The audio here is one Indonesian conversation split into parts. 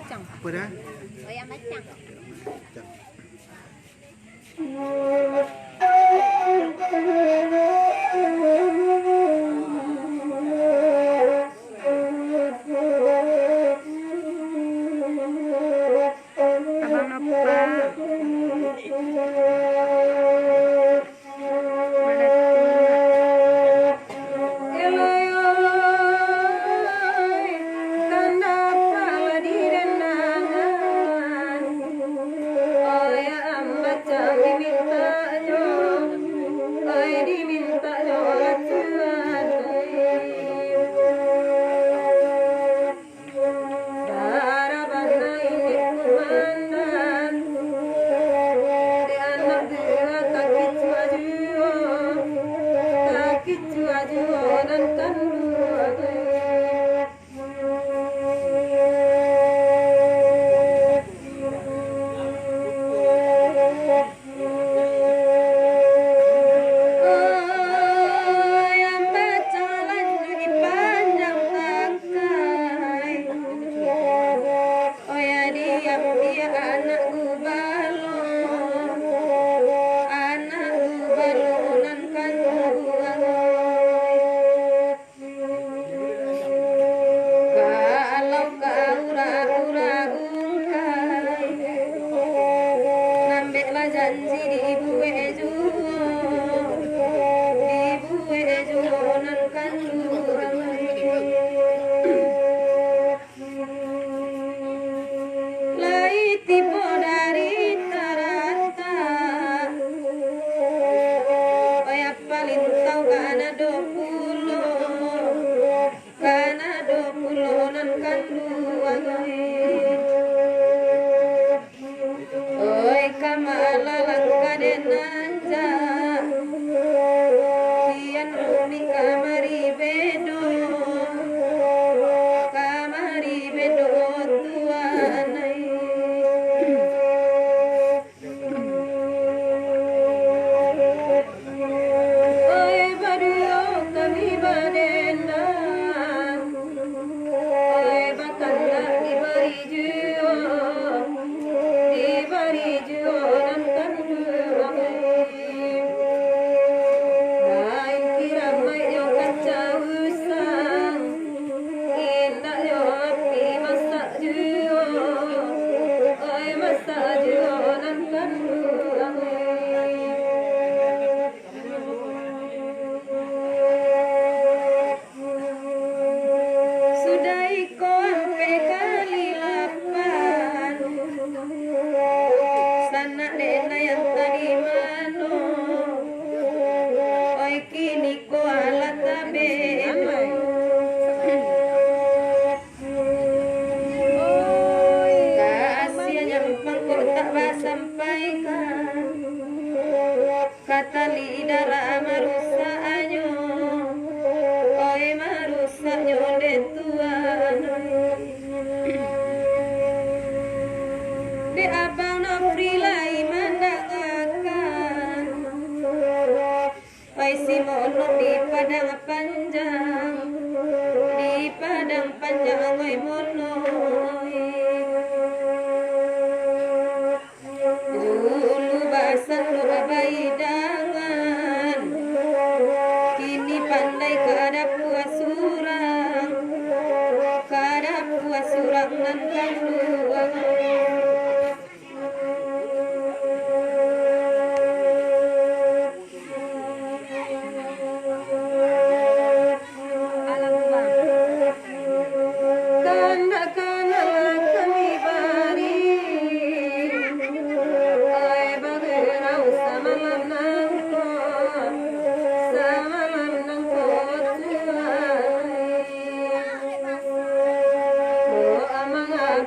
macang. Apa dah? Ayam macang. Abang apa?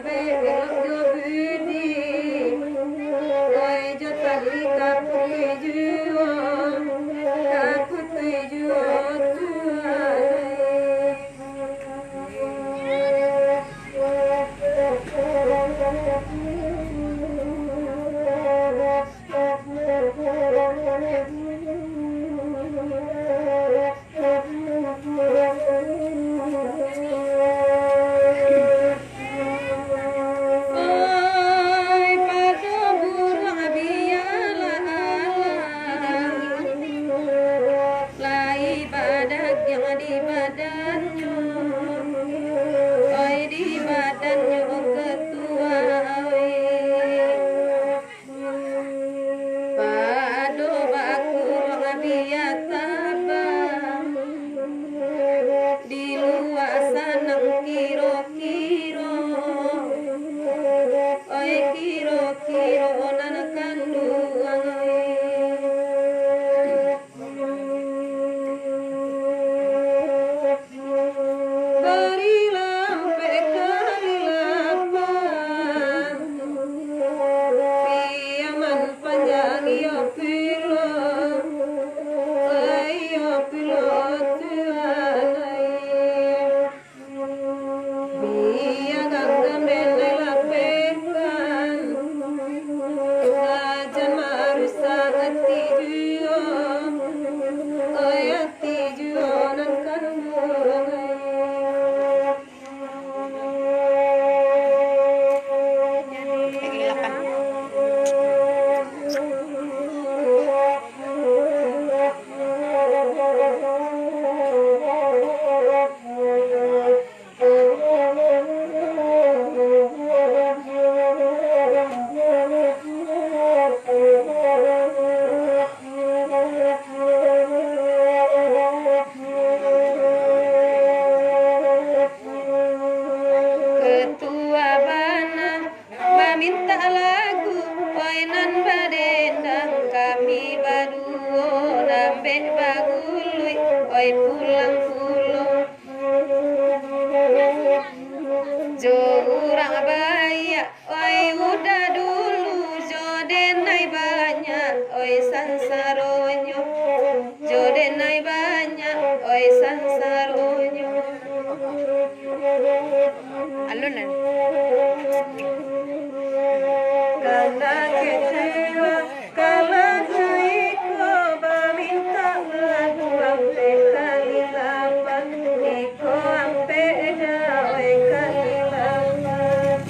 Baby Kari lampe kari lapan piaman panjang yo pilo ayo pilo tuanai biya ganggam denai lapekan gajan marusa ati juo ati juo nan kanungai Ketua bana meminta lagu oinan badendang kami baduo nambek bagului oi pulang pulang jo urang baya oi udah dulu jo denai banyak oi sansaronyo jo denai banyak oi sansaronyo alunan karena kecewa kalau iko meminta lagu ampe kali lapan iko ampe dawe kali lapan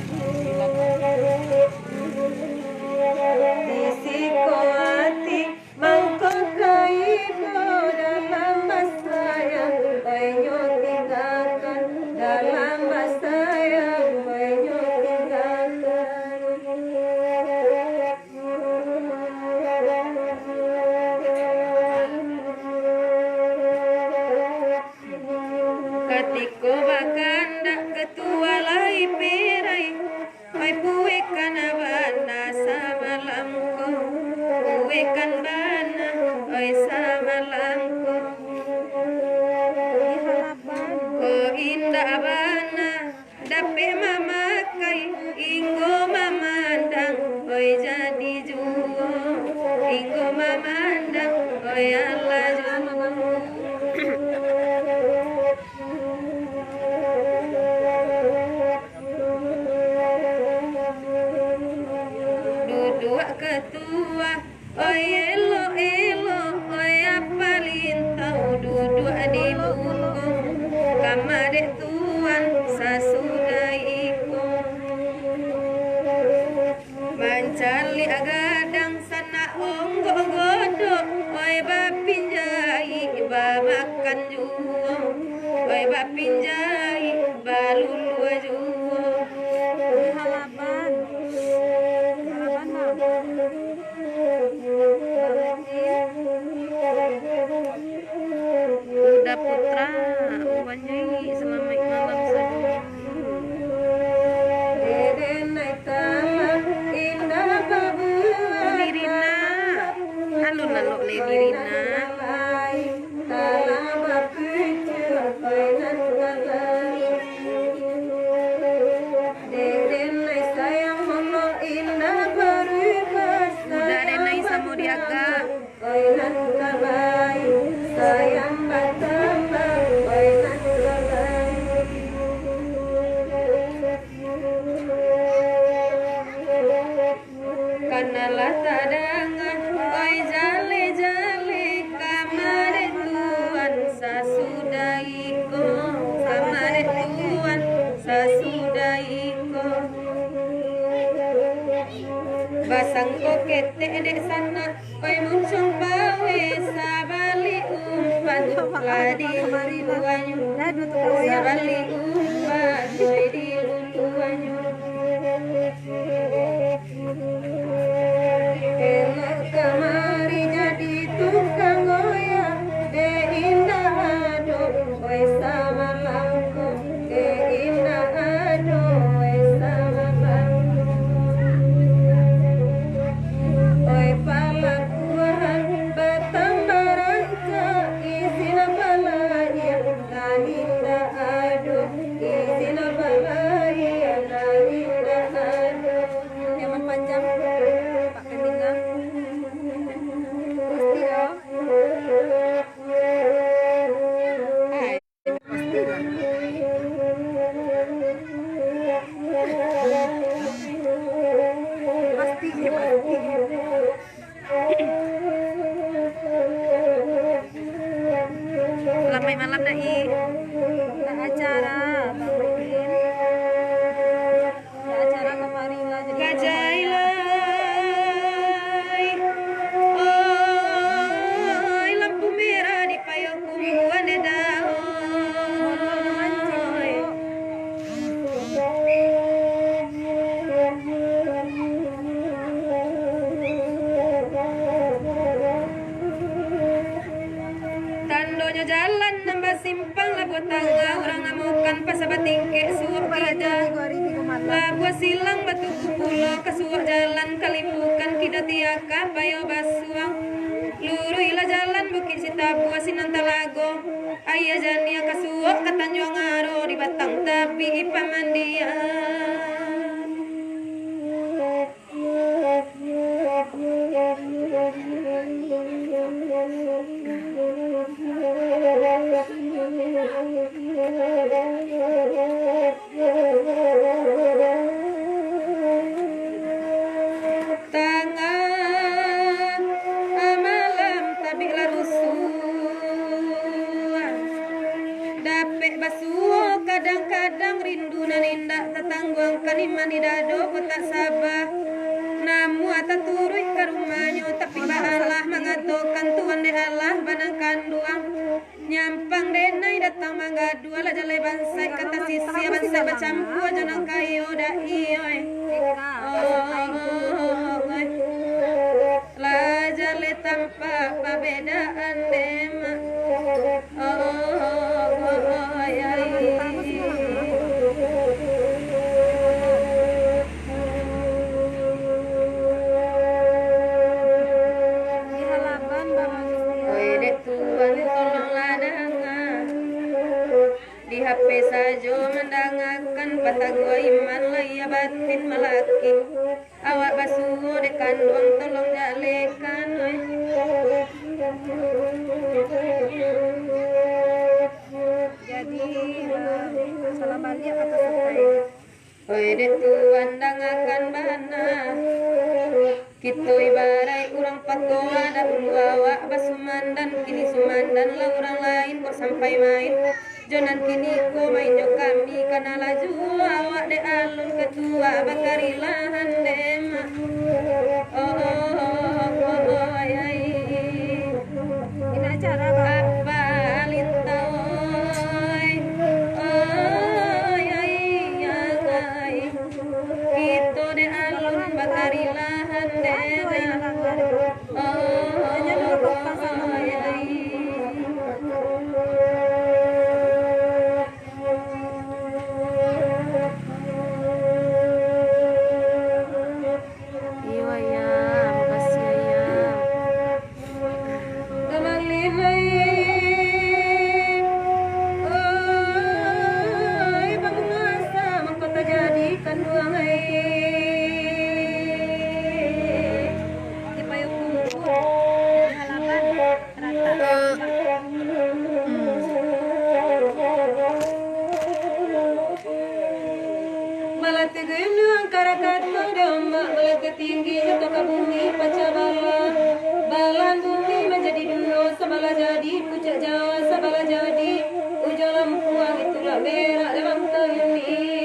disiko hati mangkok kaibo dalam masa yang banyo tinggalkan dalam masa yang banyo tinggalkan Ketiko bakanda ketua lai perai Pai puekan bana samalamko Puekan bana oi samalamko Ko indah bana dape mamakai Inggo mamandang oi jadi juo Inggo mamandang oi ala juo Duduk ketua oi elo elo oi apa lintau duduk di buku kamade tuan sasudai iko mancali agadang sana onggo godok oi bapinjai ba makan juo oi bapinjai balulu juo halaban Udah putra Wanjai selamat malam saja Denai tamak indah babua Lirina Alun lalu Lirina Talam apucu Painan kalai Denai sayang mono indah berubah Udah Denai Samudiaga Painan kalai sayang batambang Painan kalai Kanalah tadangan oi jale-jale kamare tuan sasudaiko kamare tuan sasudaiko basang kokete dek sana oi muncung bawe sabali umpan ladi luanyu sabali umpan oi di luanyu elok kamari jadi tukang goyang de indah ado oi sama langko de indah ado oi sama langko oi pala kuahan batang barangka izin balanya dan indah ado tangga orang ngamukan pasabat tingke suap ida labua silang batu pulo kesuak jalan kalimbukan kida tiaka payo basuang luru ila jalan bukit sitabua sinantalago ayah jania kasuak katanjuang aro di batang tapi ipamandian. Kadang-kadang rindu nan indah tetangguang kaniman di dado tak sabah namu ata turui ke rumahnya tapi bahalah mengatokan Tuhan de Allah banang kanduang nyampang denai datang mangga dua lah jalai bansai kata sisi bansai bacampu janang kayo da ioi lah jale tanpa perbedaan dema di HP saja mendangakan patagua iman laya batin melaki awak basuh de kandung tolong jalekan jadi salah balik atau selesai oi de tuan dangakan bana kita ibarai urang patoa da awak basumandan kini sumandan lah orang lain kok sampai main jonan kini ko main jo kami kana laju awak de alun ketua bakarilahan dem ay ini acara apa lintoy ay kita de alun bakarilahan dem tinggi jatuh ke bumi pacabala balan bumi menjadi dua sabala jadi puncak Jawa sabala jadi ujung lampuang itulah berak dalam ini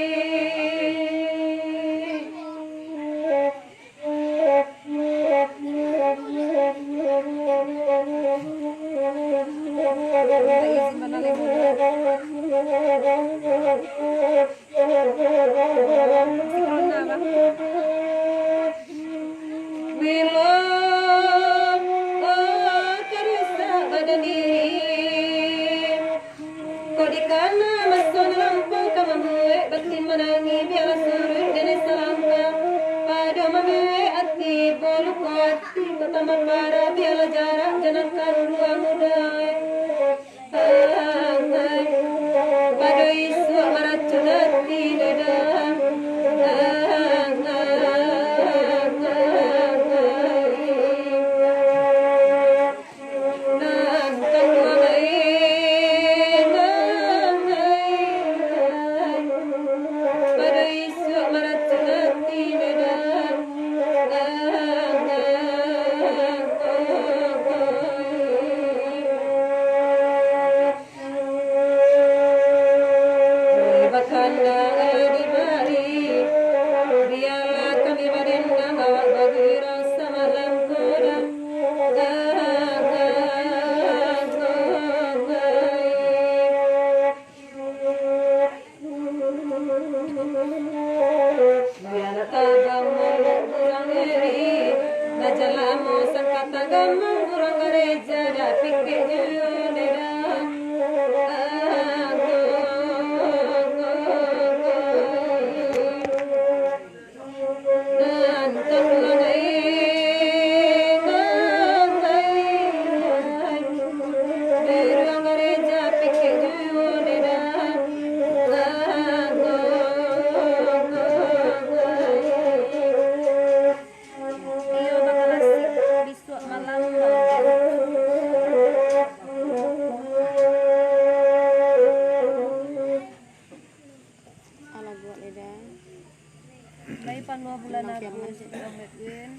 Dari panua bulan Agustus Rometkeun.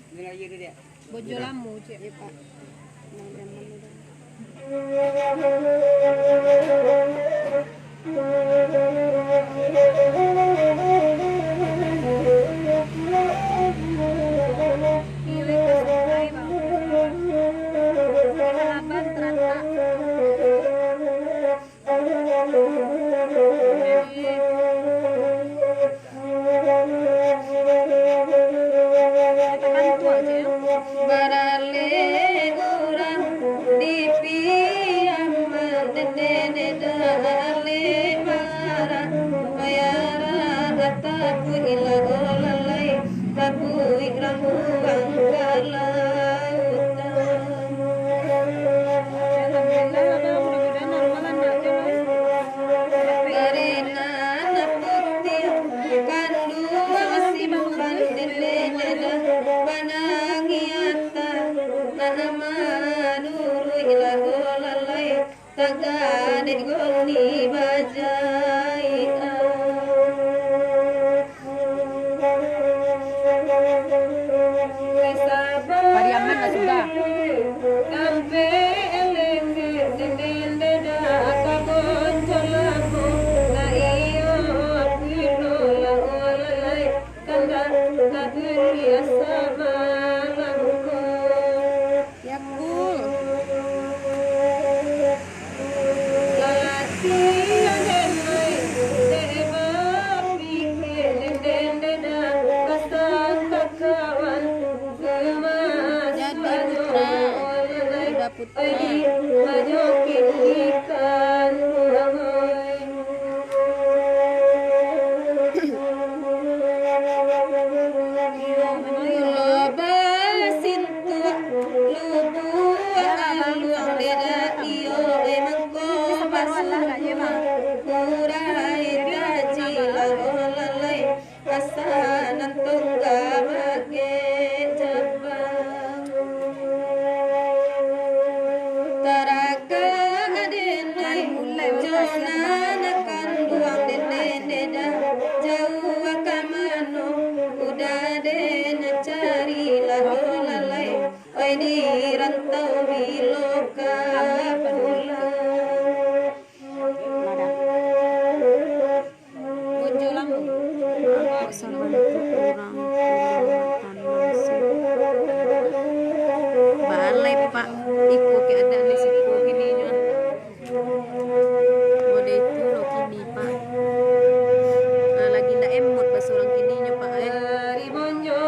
Bojo lamu cek. Iya Pak. Mau zaman udah. Pilih kesukai bang. Kalaban terata. Tekan tua aja ya. Barale urang di piamang dede dale mara mayara taku ila olalai taku ikramu kalautan. Alhamdulillah abang mudah-mudahan normalan nak jodoh. Karena naputi kandua simpan dede dede banangiata nama nuru ila olalai tagade goni bajai Pariaman lah sudah. kampe elenge deden deda kabon jolamu na iyo apino la olalai kanda kaduri asama lamuko Ya cool. lalati adenai deba pike deden deda kasang kakawan gemas Jadi putra. Udah putra. majokin ikan ulangoy loba sintua lubu aluang deda iyo emang ko kurai kaji lagolalai kasanan tungga bage jabang taraka adenai jona kanduang deden deda jauh akamano udah dena cari lagolalai oi di rantau biloka pulang Bojo lamu. sama kurang makan nasi balai Pak iko keadaan risiko gini nya mode itu lo kini Pak nah, lagi ndak emot pas orang kininya Pak dari bonjo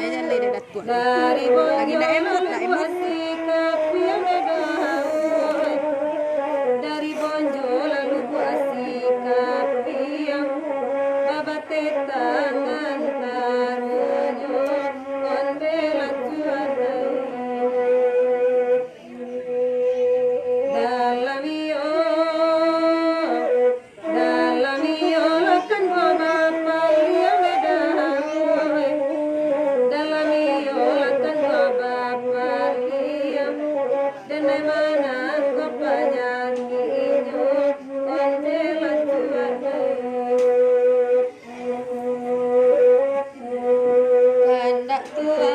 aja lele datua dari bonjo lagi ndak emot dari bonjo lalu bu asik yang babate tangan taruhnya konde lanjuan dalam iyo lakan goma palia medang dalam iyo lakan goma palia dan mana kopanya kinyo konde lanjuan kandak tua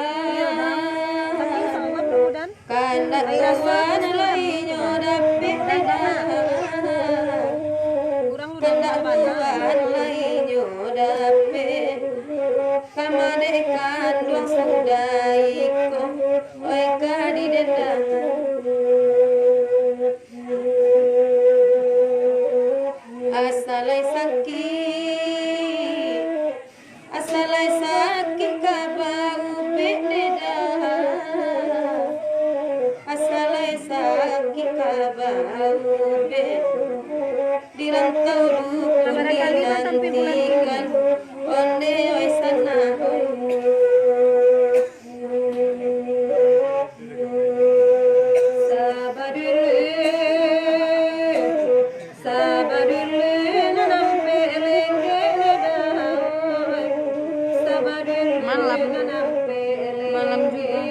kandak tua nalainya dapet Kurang lu kandak udah tua nalainya dapet kamane kandung sudah iko oi kadi dedah asalai sakit kabau bededa asalai sakit kabau bed dirantau dukun dinantikan onde oi sana sabar dulu nanampe lenge malam juga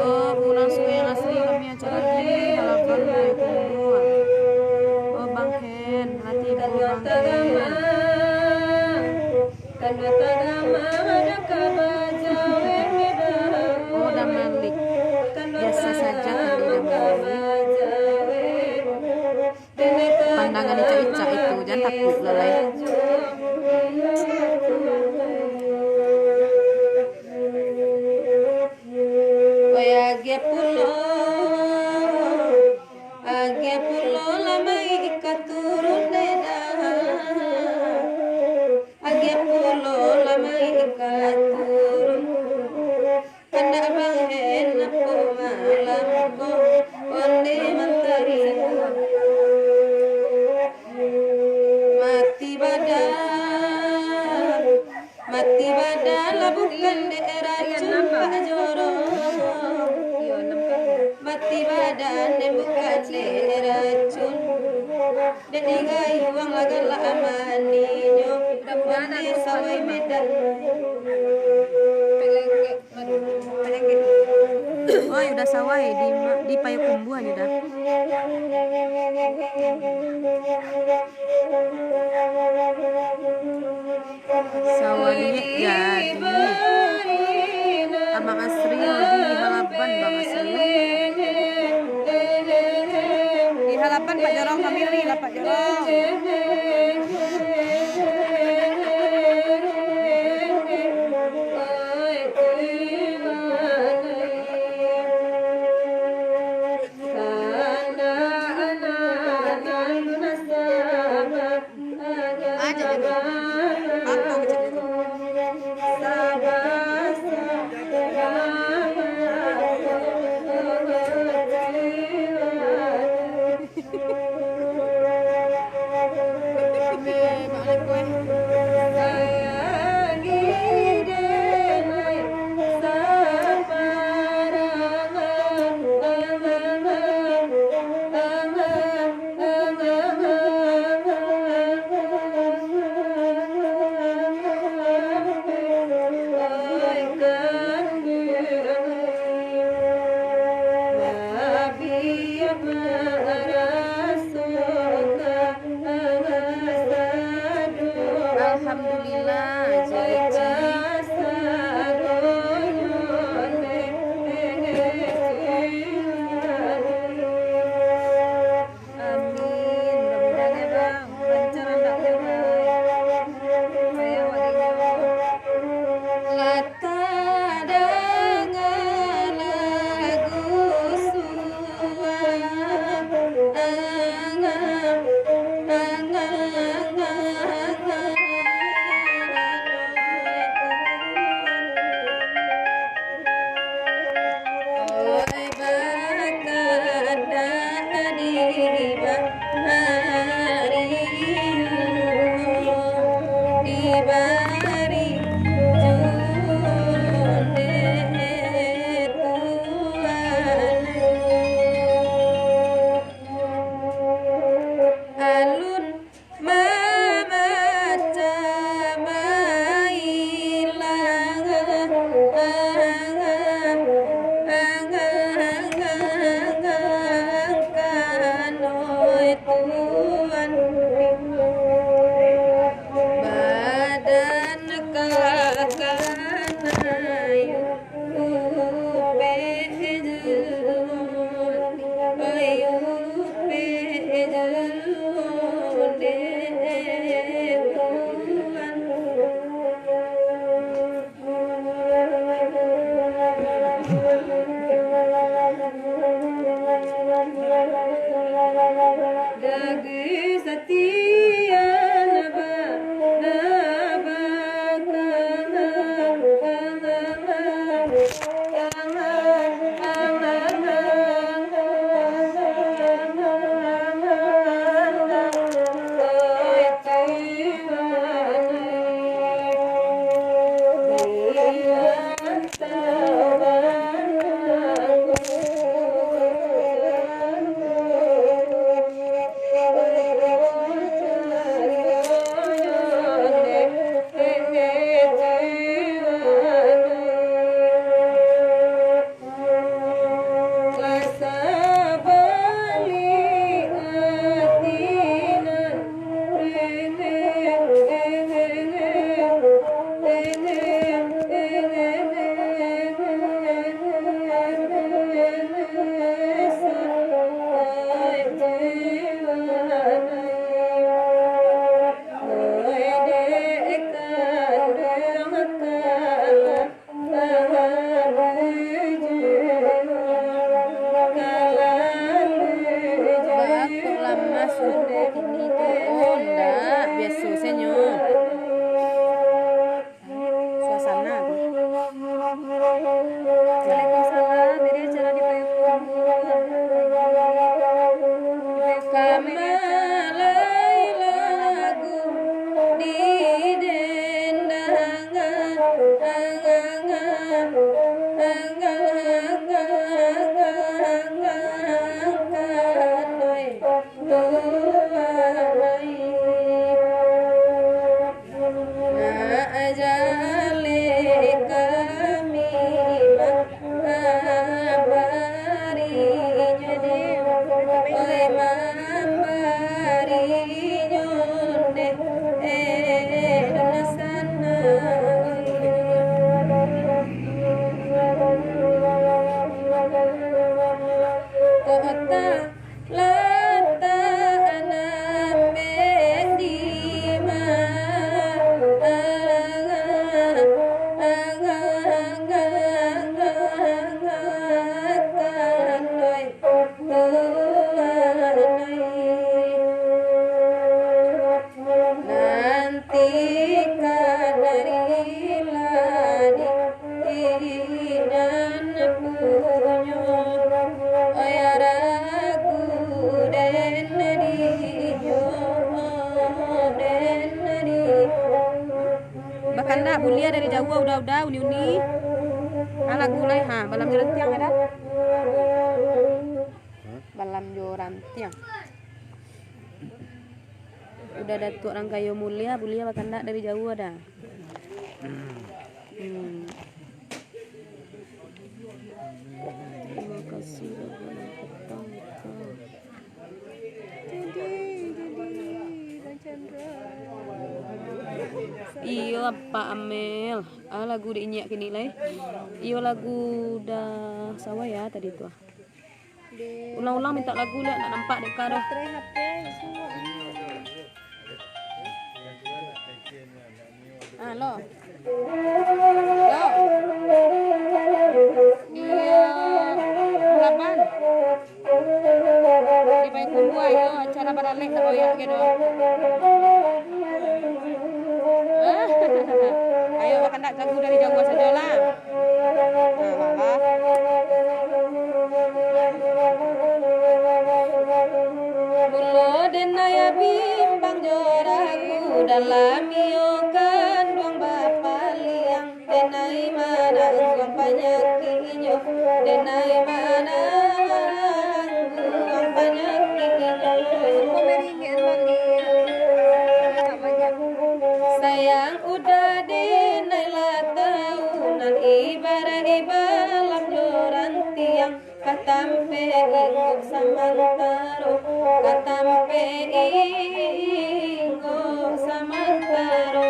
oh pulang sungai yang asli kami acara di halaman 22 oh Bang Hen hati Bang Hen Oh, Damalik. Biasa saja kali Damalik. Pandangan ica-ica itu, jangan takut lalai. Age pulo lamai ikaturun deda. Age pulo lamai ikaturun. Kanda bangen napo malam ko onde mantari. Mati badan labukan daerah cumpa jorong. Mati badan bukan racun. Dan ingai uang lagala amaninyo. Mati sawai medan. Oh, udah sawah ya di Payakumbuh aja dah. Sawahnya jadi. Abang Asri lagi di halapan Bang Asri. Di halapan Pak Jorong family lah Pak Jorong. Alhamdulillah Da Sunde kini Oh, enggak, biasa senyor. Suasana tuh. Waalaikumsalam. Jadi acara di Payung. Kamalai lagu di dendangan angangan Bakanda bulia dari jauh udah uni anak gulai balam joran tiang ada balam joran tiang udah ada tuh orang kayu mulia bulia bakanda dari jauh ada terima kasih iyo apa Amel lagu diinyak kini lah iyo lagu dah sawa ya tadi tuh ulang-ulang minta lagu lah nak nampak dek karo lo iya laban di baik kubu ayo acara baralek tak koyak gitu ayo makan tak lagu dari jauh saja lah bulo denaya bimbang joragu dalam iyo kandung bapak liang denai mana uang panyakinya denai mana uang panyakinya sayang udah dinilai tahunan ibarat ibalam joran tiang katampe ingok samantaro katampe ingok samantaro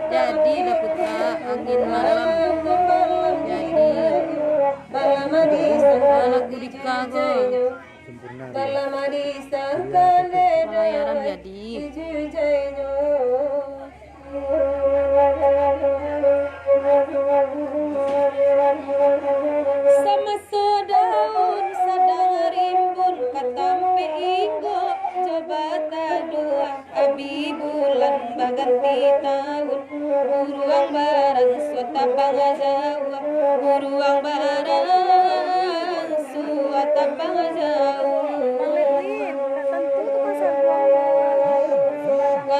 jadi dapat angin malam jadi lagu di kago pelayaran jadi sama sedaun sedang rimbun katampe inggo coba dua abi bulan baganti tahun buruang barang suata pangajawa buruang barang suata pangajawa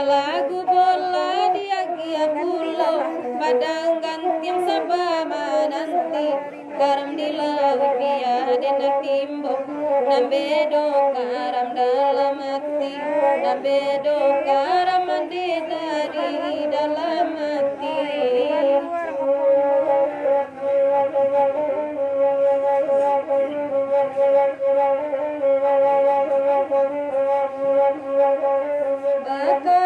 lagu bola dia gia bulo padang gantiang sabama nanti garam di laut biade na timbo nambedo karam dalam hati nambedo karam di dari dalam hati bakal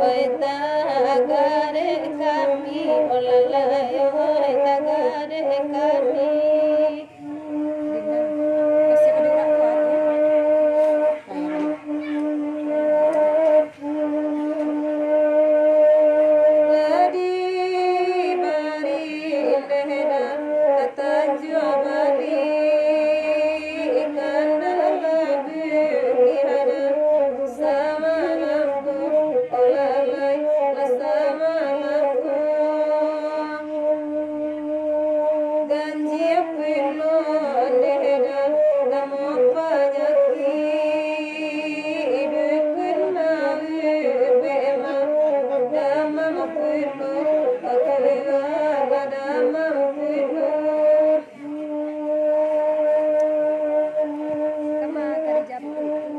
oi tagare kami olalai oi tagare kami kasih ada orang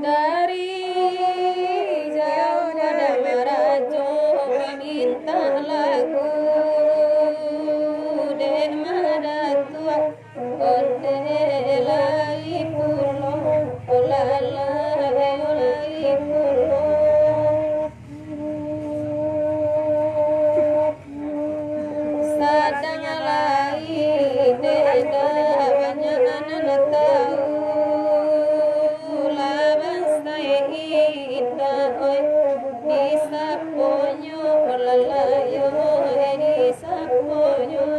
dari jauh ada merajo meminta lagu de madatua onde lai pulo olalai olai pulo sadang lai deda banyak anak tahu di saponyo olalayo di saponyo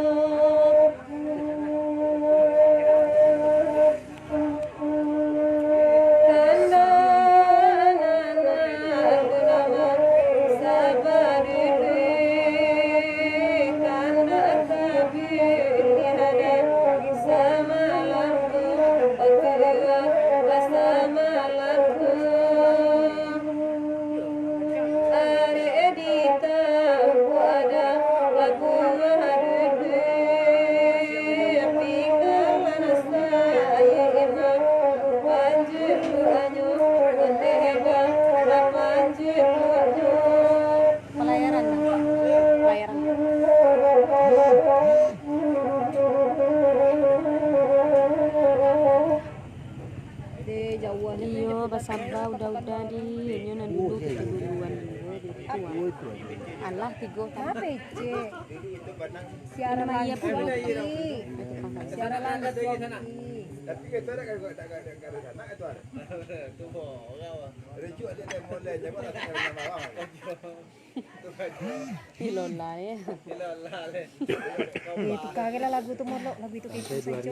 iyo basaba udah di ini nan dulu duluan dulu Allah tigo Apa itu? Siara langit Boki. Siara langit Boki. Tapi kita ada kan tak ada sana itu ada. Tu boh kau. Rujuk dia mulai jangan nak nama awak. ilola ya Itu kagak lagu tu morlo, lagu itu kita saja.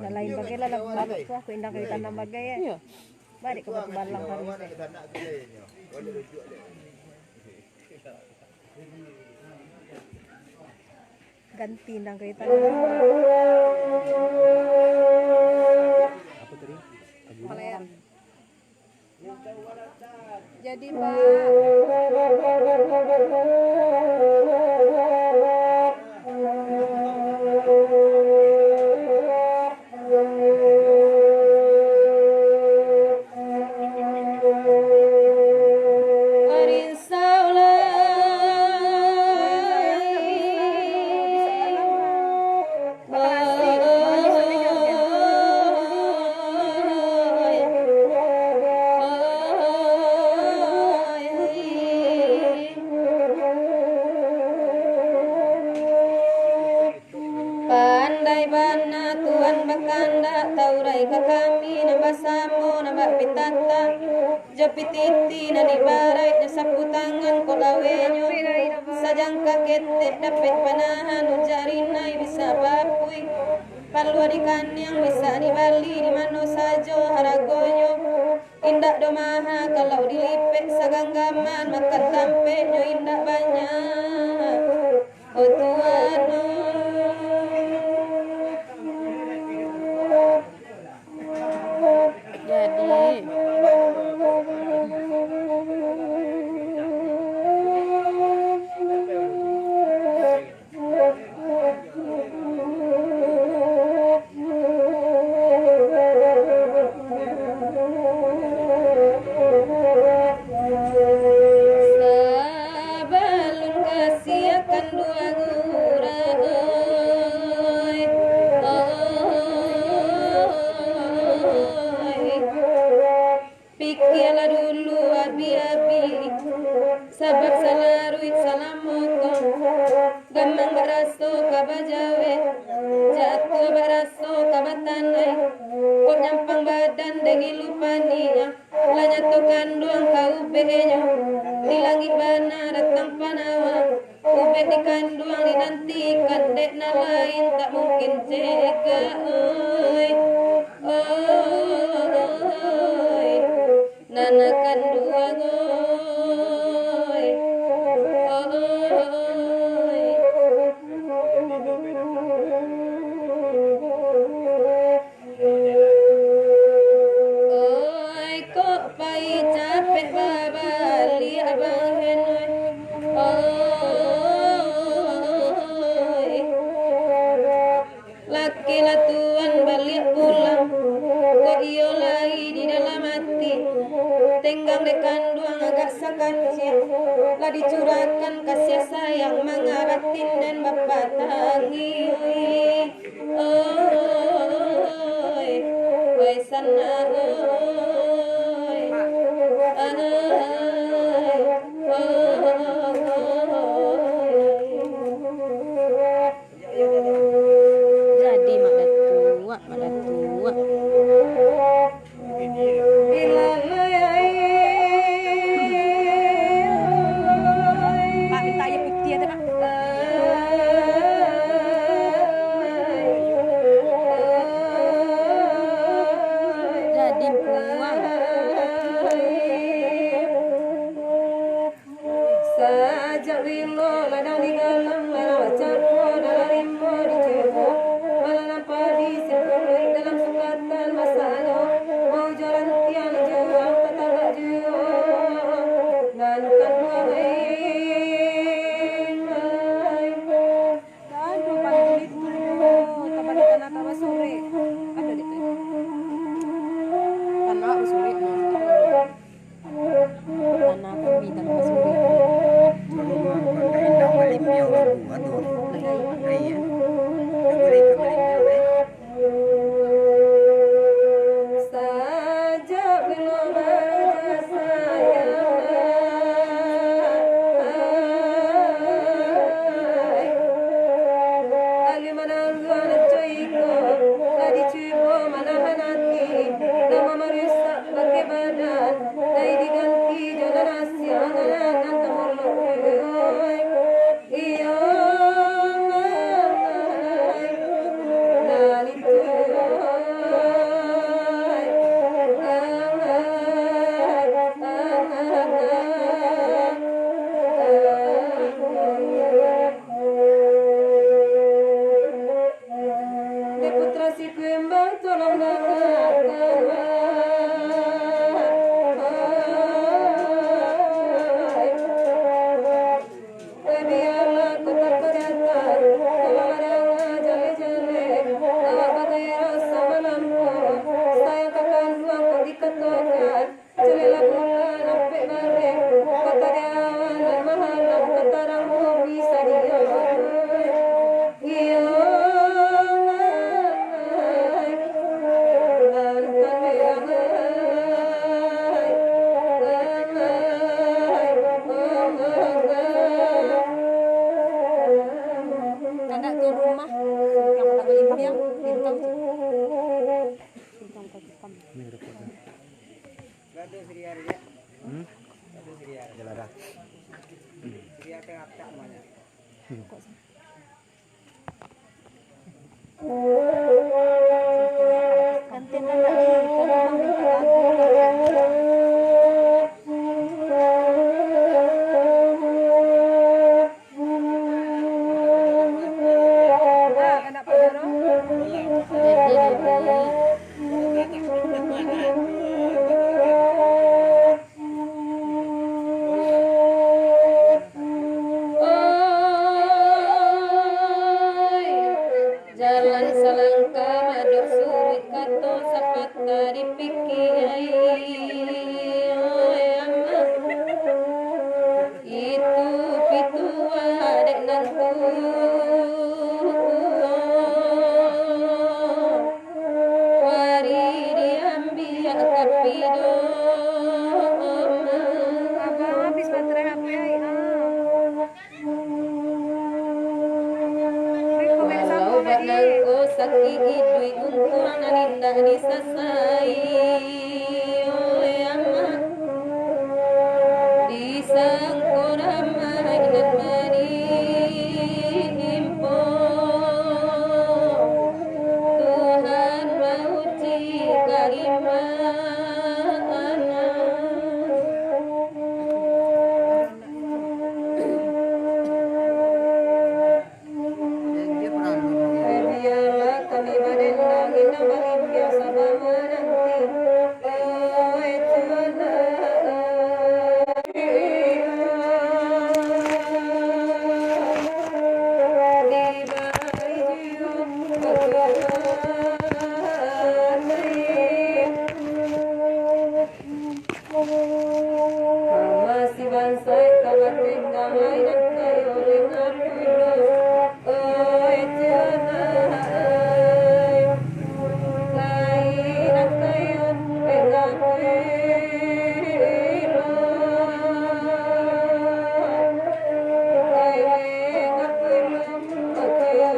Lain bagai lagu lagu tu aku indah kaitan nama bagai ya. iya Balik ke batu balang hari Mana kita nak tu lainnya. Boleh rujuk dia. ganti indah kaitan. Apa tadi? Palayan. Jadi Pak pandai bana tuan bakanda taurai ka kami nambah samo nambah pitata jopititi nani barai na sapu tangan ko lawenyo sajang kakete dapat panahan ujarinai bisa bapui paluarikan yang bisa di Bali di mano sajo haragonyo indak domaha kalau dilipek saganggaman maka tampe nyo indak banyak oh tuano jadi sabalun kasih akan dua gurau salarui salamotong gamang baraso kabajawe jatuh baraso kabatanai kok nyampang badan dengi lupania lanya to kanduang kau benyo dilangi bana datang panawa ube di kanduang dinantikan dek na lain tak mungkin cega oi oi nana kanduang oi oi oi kok pai capek babali abang henoi oi laki latuan balik pulang kok iyo lagi di dalam hati tenggang de kanduang agak sakacir lah dicurahkan kasih sayang mengabatin dan bapak tangi oi oi sana oi Jadi mak dah tua, mak dah tua. Pak minta ayam putih ada pak. Jadi puang. Sajak rilo ladang di galang malah carmo dalam rimbo di jebo malah nampak di sepuluh dalam sukatan masalo mau jalan tiang jual tetangga jual nanukan dua aduh paling itu tambah di tanah tambah sore ada di itu Tanah sore. Tanah kami tanah sore. Sajak belum ada sayang Ali mananggan coiko Tadi cubo manahan hati Nama merusak pakai badan Dai diganti jalan asian Alangan temurluk Iyo putra si kembang tolong biarlah kau tak kelihatan kau marah jale-jale awak bagai rasa malamku sayang takkan ruang kau diketokan jelilah bulan sampai balik kata dia dan malam kata rangmu bisa diam iya Tanda tu rumah yang tak boleh limpah bintang tu. Bintang tak hitam. Ganti tanda di rumah minta lagu. Jalan salah laki idui untung naninda disasai oyama disangkorama inan manimpo Tuhan mauji keimanan biarlah kami menendang kita melimpia sama nanti masih bansai kawan tinggal dan kayo lengan dulu oi janai lain kayo pegang kilo kayo lengan kilo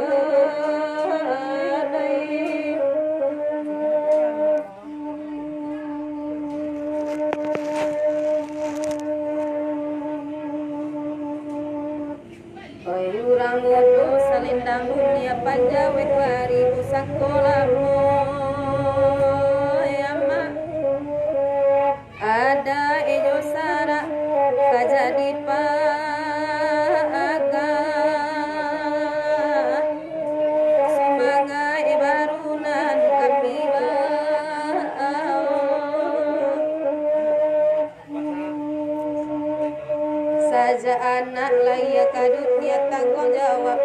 Oi urang mudo salindang dunia panjawet wari busak kolamo yama ada ejo sara kajadi paga sebagai barunan kami saja anak layak kadut dia tanggung jawab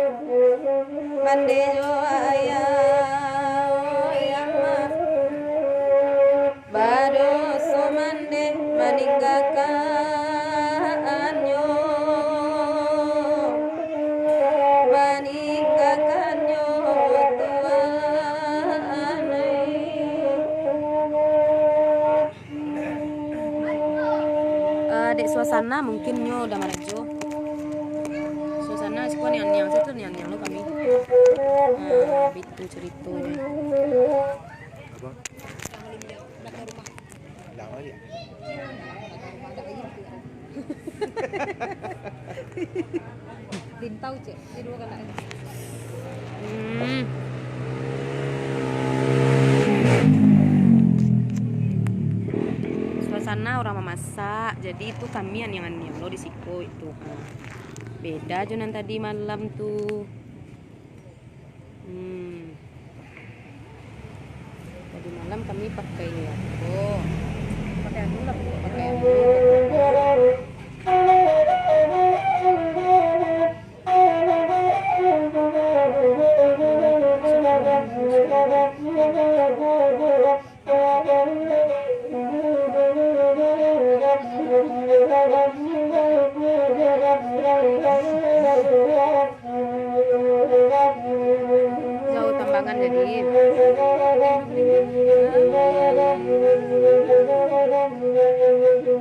mandejo ayah yama bado somande meninggalkannya Dek suasana mungkin nyo udah marajo. Suasana sekolah yang situ yang lo kami. Nah, itu ceritanya. Apa? Lama dia. Dintau cek, di dua kali. Suasana orang memasak, jadi itu kami yang lo di siko itu. Beda Jonan tadi malam tuh. Tadi malam kami pakai oh, pakai anu lah, pakai anu. Jauh tambangan jadi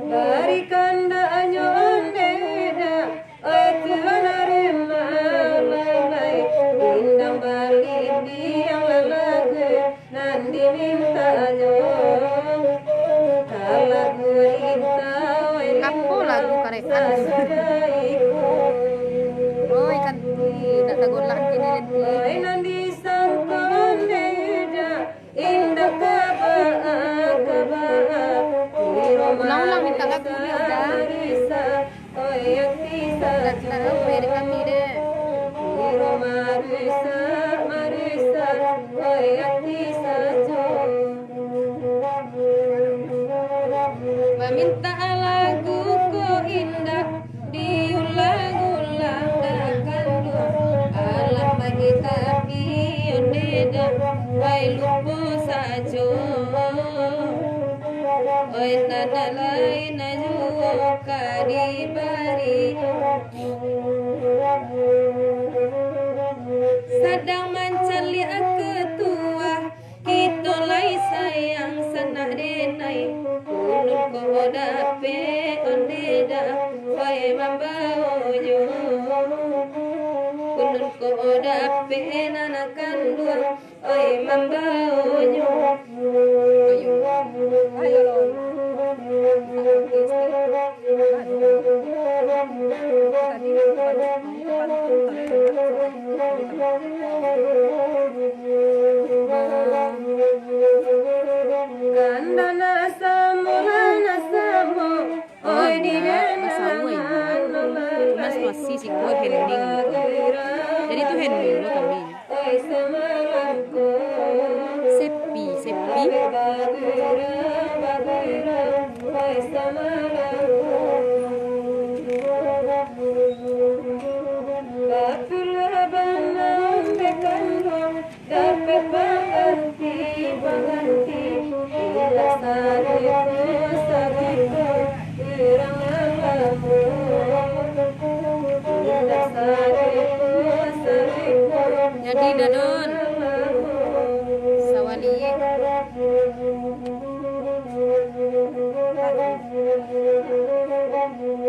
dari kandanya ondeda Tuhan arima lalai indang bali biang lalaga nandi mintanya lagu apa lagu karekan oh ikan tidak tagolah kini nandi sangkon deda indah kabaa ulang-ulang minta lagu dia udah dari kami deh minta lagu ko indah diulang-ulang dakan alam bagi kami ondeda wai lupo sajo oi nana lain ajuo kadibari sedang mencari ketua kita lai sayang sanak denai ulun ko dape ondeda wai mambaojo ulun ko dape nanakan dua oi mambaonyo Ayo lo. Tadi gandana samulana samo oi di Mas masih sih kue hening. Jadi itu hening lo kami. oi samalanko Sepi, sepi. Jadi dadon sawali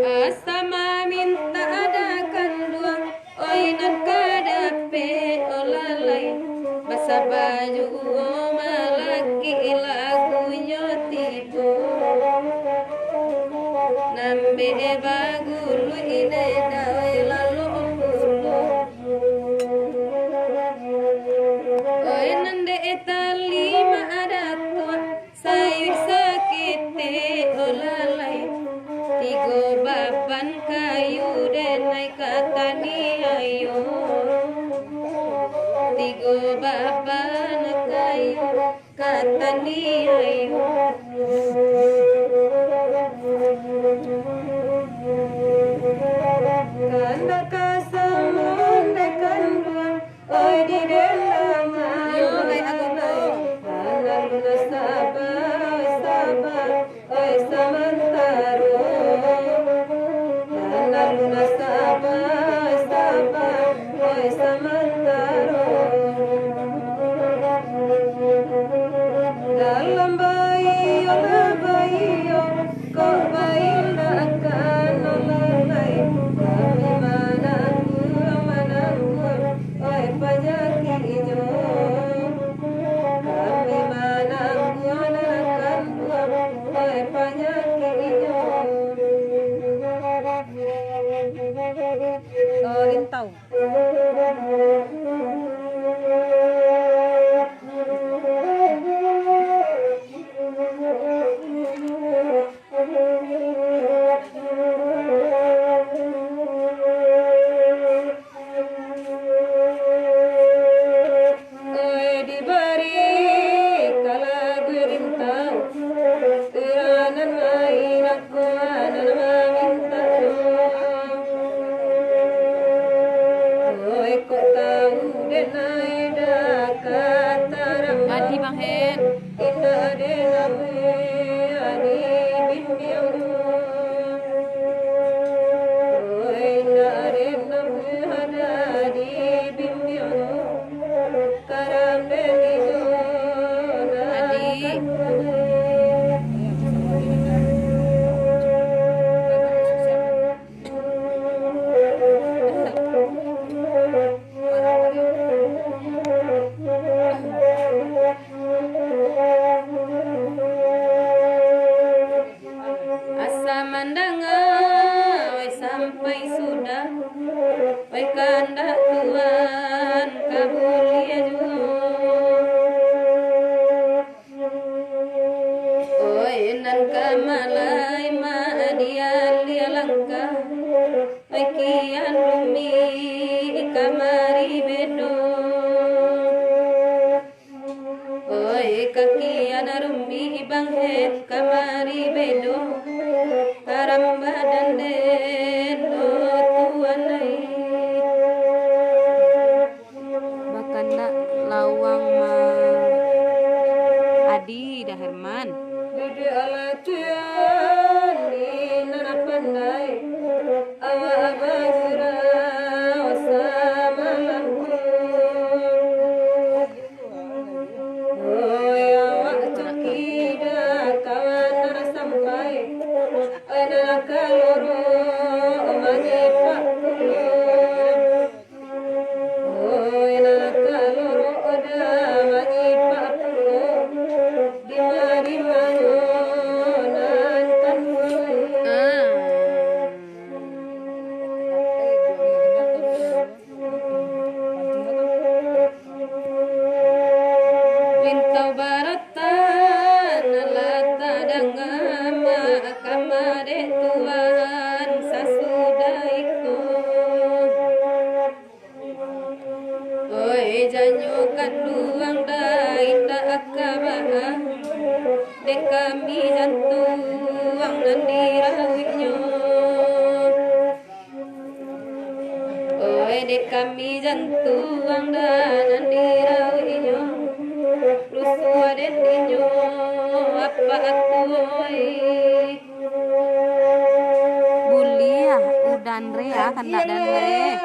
asama minta adakan dua oi nan kadape olalai basa baju malaki lagunya tibo nambe bagulu ine dawe lalu ompulo oi nande etali ma adatwa sayu sakite olalai tigo baban kayu denai katani ayo tigo baban kayu katani ayo kanda kasamun dekan dua oi di dalam yo hai agono analuna sabar oi samantaro analuna sabar oi samantaro dalam bayi yo kok bayi akan lalai kami manangku oi pajak ijo kami manangku anakan oi pajak ijo lintau. oi diberi kala berintau teranan main aku anan meminta oi kok tahu denai dakataram Adi Bang Hen. ina dename ani bimbiang oi ina dename hadadi bimbiang karam delido Adi. asa mandanga wai sampai sudah wai kanda Tuhan kabuli oi nan kamalai ma diali langka wai kian rumi kamari bedo oi kakian rumi bang het kamari bedo karam badan den tuan lai Oi dek kami jantuang dan dirawinya rusuh aden dinyo apa atuoi Buli ya, udan re ya, kandak dan re.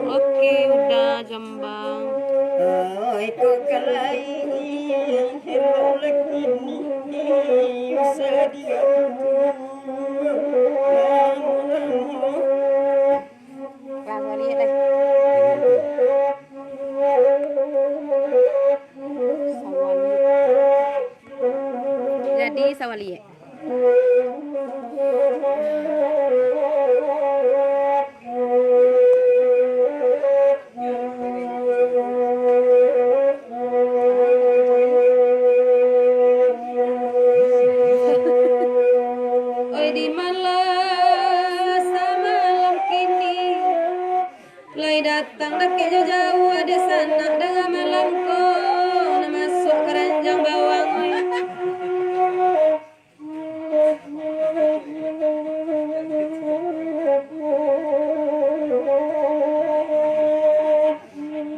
Oke, udah Jambang. Itu kalai yang helolek ini usah dia Kali deh. Jadi sawalie. Oi di malam samalam kini Lai datang dake jauh ada sanak dengan malamku na masuk keranjang bawang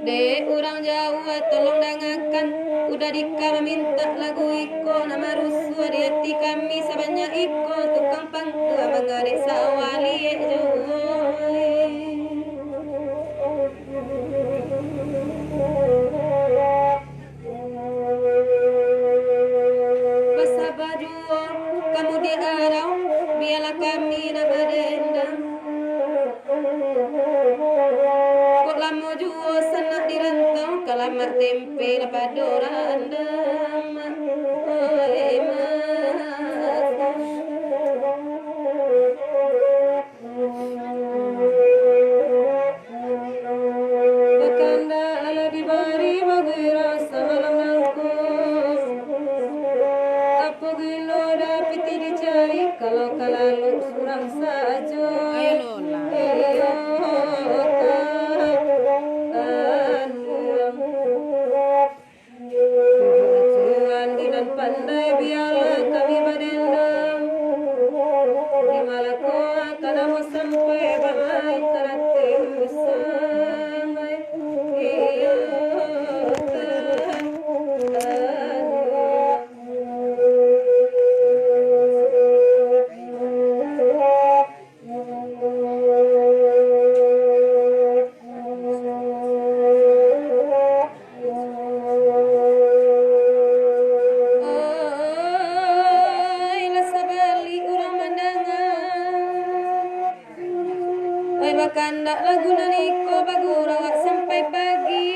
Dek orang jauh tolong dengarkan udah dikala minta lagu iko nama rusuh di hati kami sebanyak iko tukang pangku mengare sawali Masa baju kamu di arau biarlah kami nak berdendam Kok lama juo sanak dirantau kalamat tempe lepas dorandam Bakanda ala dibari bagi rasa malam nangkus Apa gilo dapiti dicari kalau kalalu surang saja Ayo Lola. Tuhan dinan pandai biarlah kami berdendam Di malaku akan aku sampai bahai terhati sampai Iya Oi lasa bali urang mandangan Oi bakanda lagu naniko bagura gak sampai pagi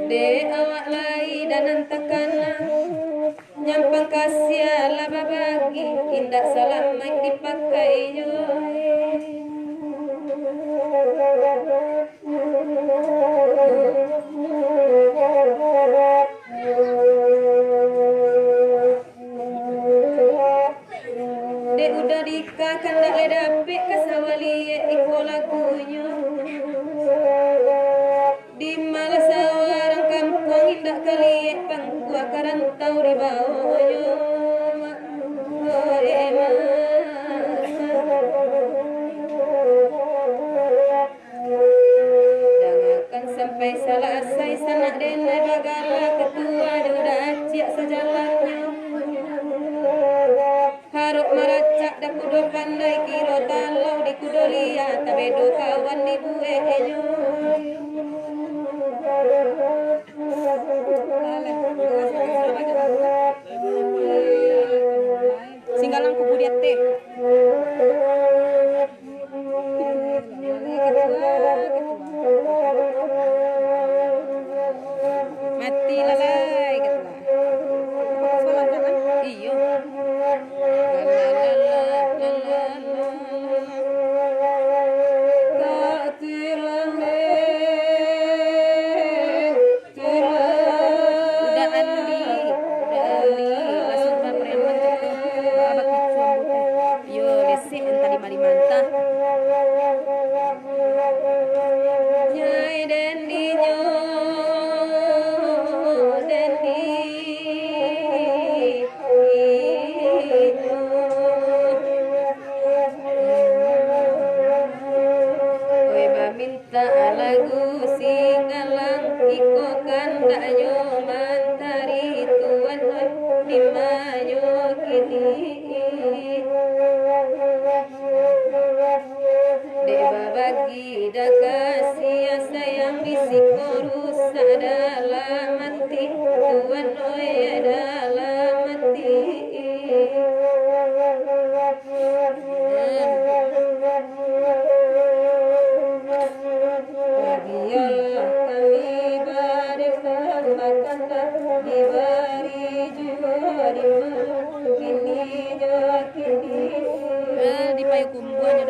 Dek awak lai dan antakana Nyampang kasih laba bagi Indah salam maik dipakai yo Dek udah dikakan dak le dapik kasawali iko lagunya Di malas orang kampung indah kali pangku karantau di bawahnya Jangankan sampai selesai sanak denai bagala ketua udah acik sejalannya Haruk maracak dak kudo pandai kiro talau di kudo liat tabedo kawan di buehnya Singgalang kubu dia teh. Mati lalai ketua. Iyo. Udah Andi, langsung preman abak cuam. Yo desi entah di mari mantah.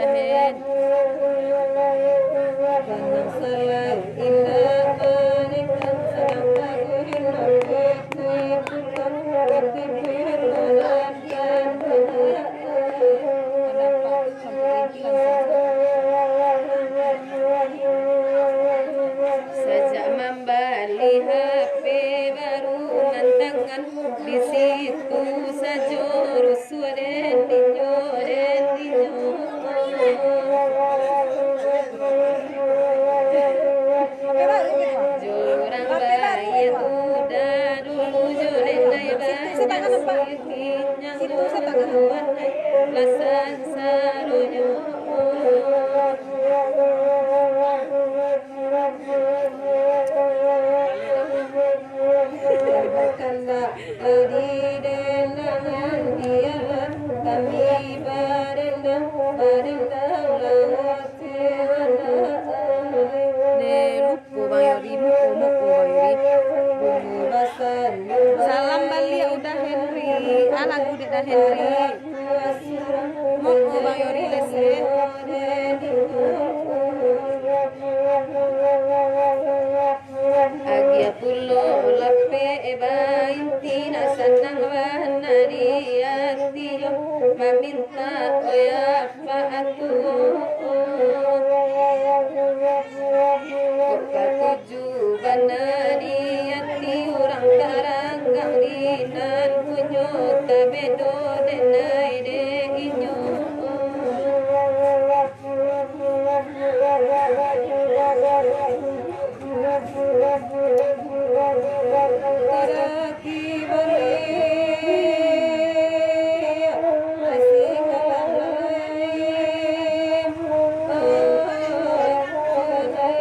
dahen. Kanang salang indah balikan sedang paguhin kuy putar ketipir malatkan Sejak membeli HP baru nantangan di situ saja rusuh dan dinyo. Jurang bayi udah dulu jolendai bayi yang juruan lasan saronyo. Kanda di dendangan dia kami barendang laut tiada. Lupu bayori, muku bayori. Bumbu basan Salam Bali ya udah Henry. Lagu dek dah Henry. Muku bayori lese. Agia pulo lape baintina sanang wanari artiyo maminta oya paatu. Katuju banari ati urang karanggang dinan punyo tabedo denai de inyo. Taraki balik masih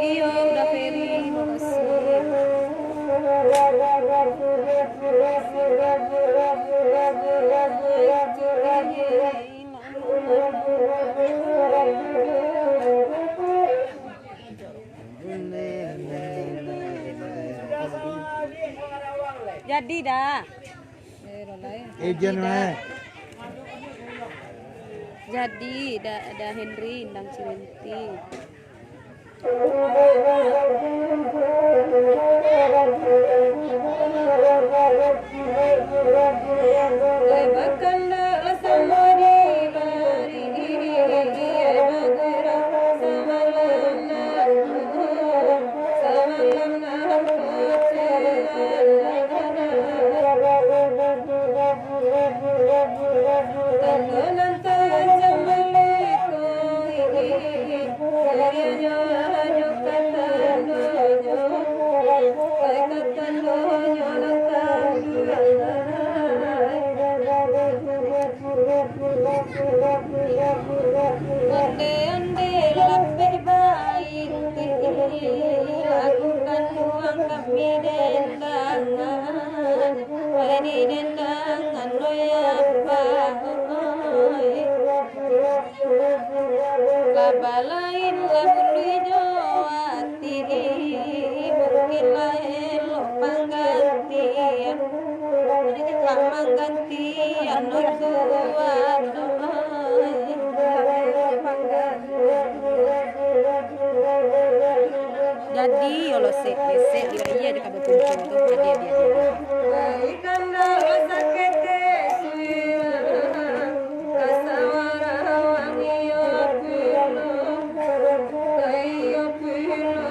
Iyo udah Ferry, makasih. Jadi dah. Ejen mah. Jadi ada Henry ndang Cirenti. Bakanda samari bari bagera samalam Onde-onde lape baik lakukan uang kami dendangan di dendangan apa laba lain labului jawati mungkin lain lo panggantian lama gantian no tuan jadi kalau se iya ada kabar kunci itu dia Ikanda sakit kasawara wangiyo pilo kayo pilo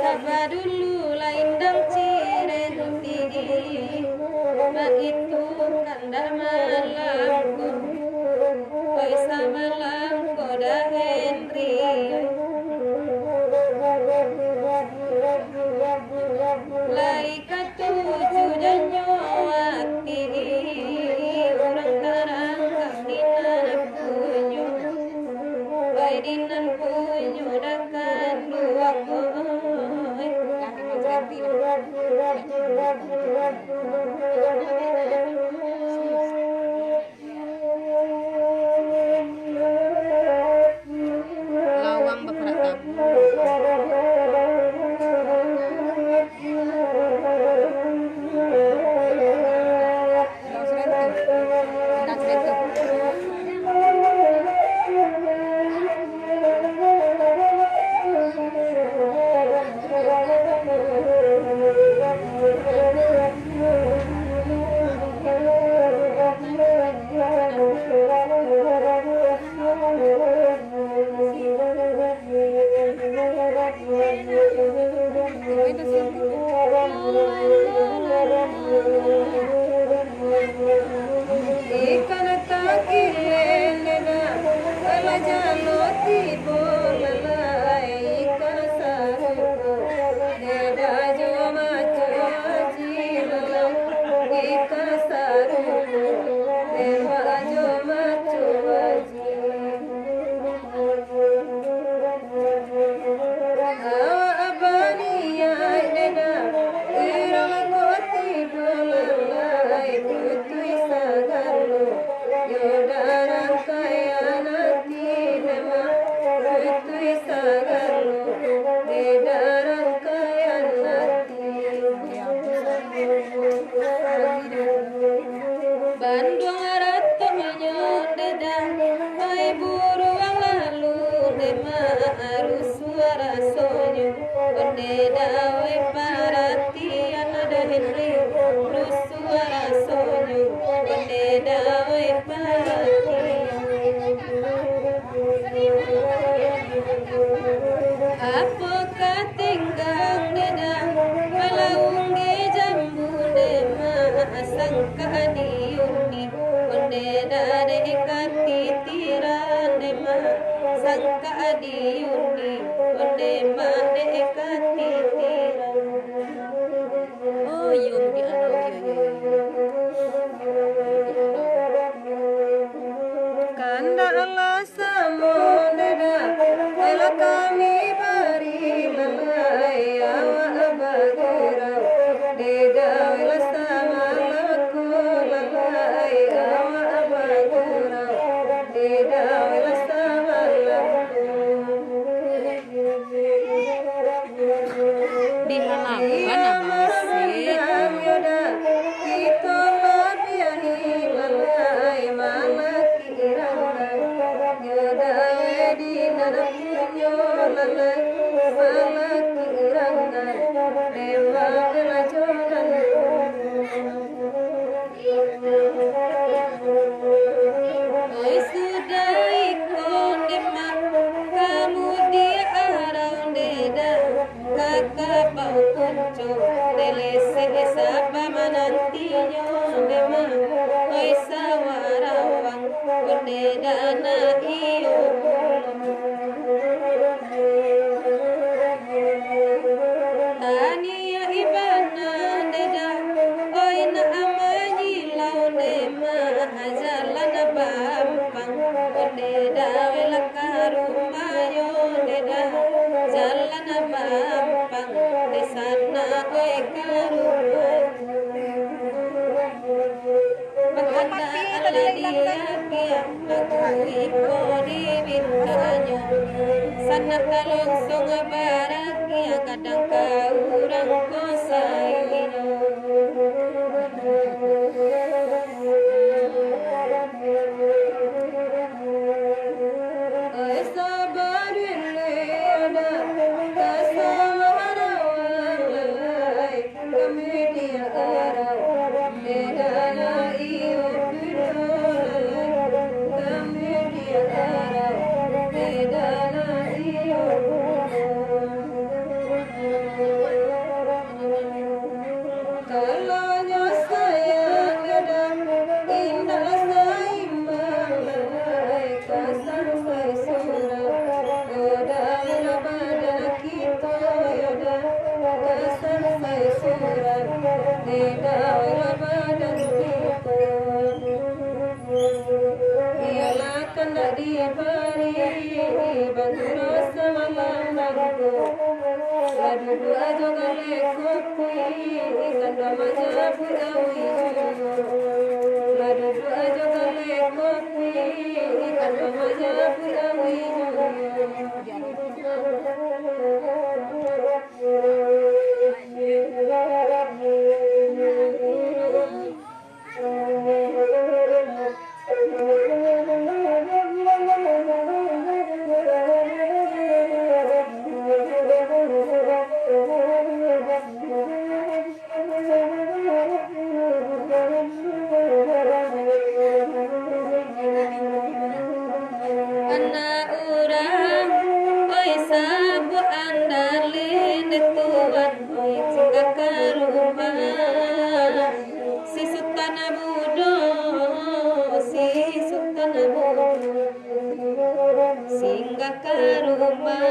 Sabar dulu lain dang Cirenti nah itu kandar malamku oi samalam koda Henry lai katuju janyo ati orang karang dinan punyo oi dinan punyo dakan dua koi Lawang beperatang. Ikan takilen deda kala jaloti bolalai ikan saruko deda jo macho ajilala ikan saruko deda jo macho abaniya deda iralagoti bolalai putui sagarlo yodaran kayanati dema putui sagarlo dedaran kayanati Bandung arato menyon dedang hai buruang lalu dema arus suara sonyo onde dawe paratian ada Henry arus suara sonyo onde dawe paratian apa katinggang dedang malaungge jambu dema sangka diuni onde dade ikati tiran dema sangka diuni onde ma de ikati tiran Oh yung di ano kanda Allah samodera ela kami bari lalai awa abagura deda ela samalaku lalai awa abagura deda ela samalaku di halaman abase. Kakak bau kuncu delese sapa manantinya dema oi sawarawang onde dana iyo tania ibana deda oi na amaji lau dema ajalana bampang onde dawela karumayo deda jalana bampang desana oi karumayo Makanda ala dia kia aku iko di bintanyo sana kalong songa barakia kadang kaurang kosainyo Ay sabarille ada kasawarawan lalai kami dia arau medana iyo kami dia arau medana iyo kalanya sayang ada indah saimbang lalai kasar sai sura yoda ila badan kita yoda kasar sai sura deda ila badan kita ialah kena diberi bantu rasa malam lagu aduh aja galeko kopi ikan ramaja purawi madu aja kale kopi ikan ramaja purawi anak orang oi sabu andalin tuan oi singgah rumah si sultana budo si sultana budo singgah ke rumah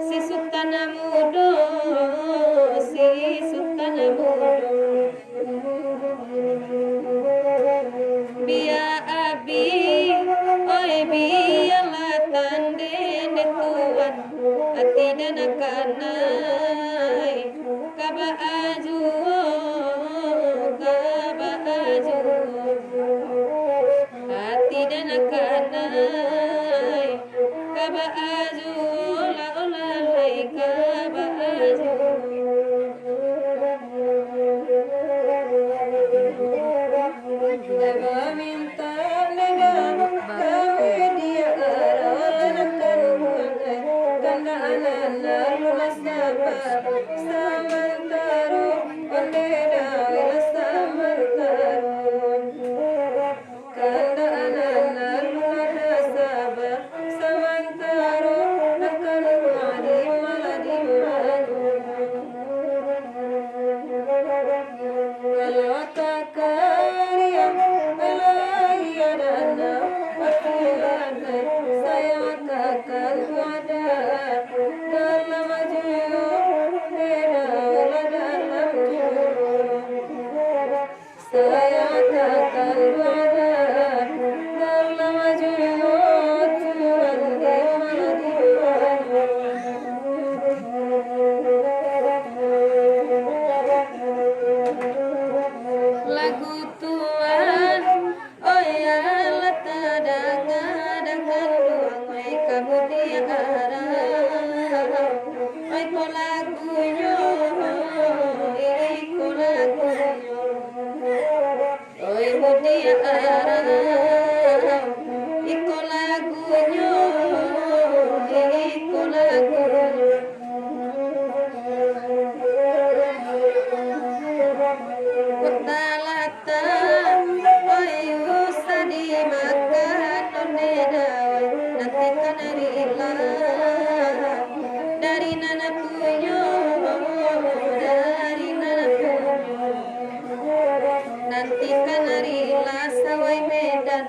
si sultana budo si sultana budo biar abi oi biarlah tanden tuan hati dan kanai kaba aju hati dan kanai kaba aju la lai kaba aju Eva minta negara kami dia arahkan karena anak lunas sabar samantaro ondeda samantaro karena anak lunas sabar samantaro akan madi maladi kalau kakak saya kakak ada dalam jiwa dalam saya kakak ada dalam jiwa Tuhan lagu Tuhan oh ya lata dengan ruang mai kamu dia arah ai ko lagunya iko lagunya oi mudia arah iko lagunya iko lagunya Kutalata oi usadi makan oneda nanti kanarila dari nana puyo nanti kanarila sawai medan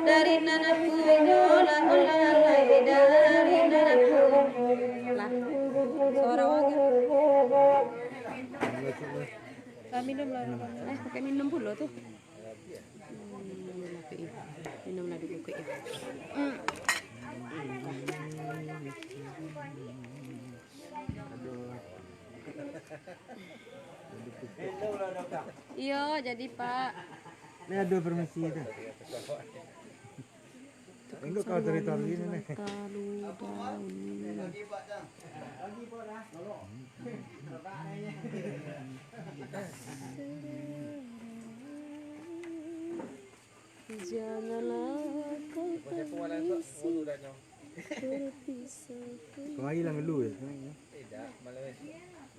dari nana puyo la olalai dari nana puyo lah suara minum lah pakai minum pula tuh minum lah dulu kayak iya jadi Pak Ini ada permisi itu. Enggak kau cerita begini nih. Janganlah kau berpisah. Kau hilang dulu ya?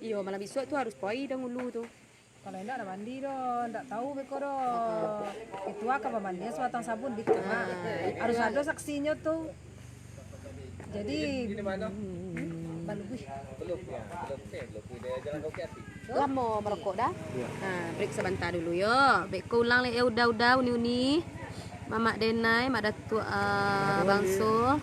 Iya malam besok tuh harus poi dah ngulu tuh. Kalau enggak ada mandi doh, enggak tahu beko doh. Itu apa mandinya suatang sabun dikit harus ada saksinya tuh. Jadi Lama merokok dah. Nah, break sebentar dulu yo. Beko ulang le udah uni-uni. Mamak Denai, mak Datuk Bangso.